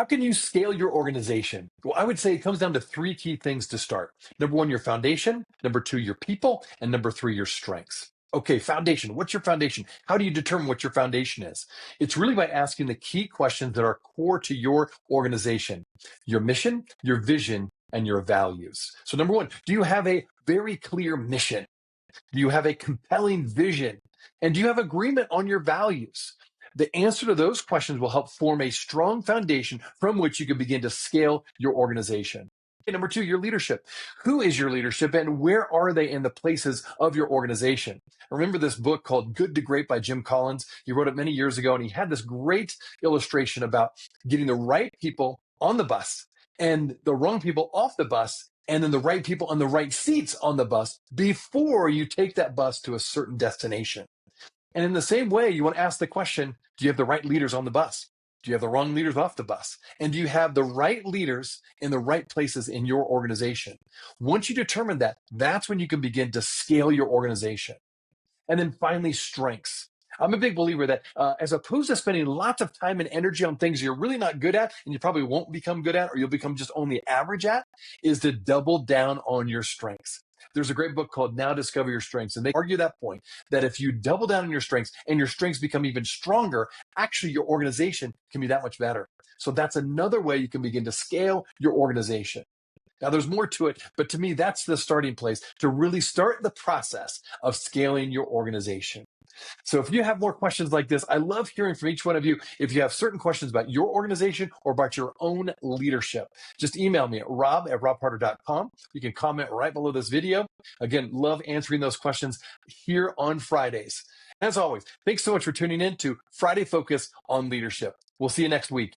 How can you scale your organization? Well, I would say it comes down to three key things to start. Number one, your foundation. Number two, your people. And number three, your strengths. Okay, foundation. What's your foundation? How do you determine what your foundation is? It's really by asking the key questions that are core to your organization, your mission, your vision, and your values. So, number one, do you have a very clear mission? Do you have a compelling vision? And do you have agreement on your values? The answer to those questions will help form a strong foundation from which you can begin to scale your organization. Okay, number two, your leadership. Who is your leadership and where are they in the places of your organization? Remember this book called Good to Great by Jim Collins? He wrote it many years ago, and he had this great illustration about getting the right people on the bus and the wrong people off the bus, and then the right people on the right seats on the bus before you take that bus to a certain destination. And in the same way, you want to ask the question, do you have the right leaders on the bus? Do you have the wrong leaders off the bus? And do you have the right leaders in the right places in your organization? Once you determine that, that's when you can begin to scale your organization. And then finally, strengths. I'm a big believer that as opposed to spending lots of time and energy on things you're really not good at, and you probably won't become good at, or you'll become just only average at, is to double down on your strengths. There's a great book called Now Discover Your Strengths, and they argue that point, that if you double down on your strengths and your strengths become even stronger, actually your organization can be that much better. So that's another way you can begin to scale your organization. Now, there's more to it, but to me, that's the starting place to really start the process of scaling your organization. So if you have more questions like this, I love hearing from each one of you. If you have certain questions about your organization or about your own leadership, just email me at rob@robharder.com. You can comment right below this video. Again, love answering those questions here on Fridays. As always, thanks so much for tuning in to Friday Focus on Leadership. We'll see you next week.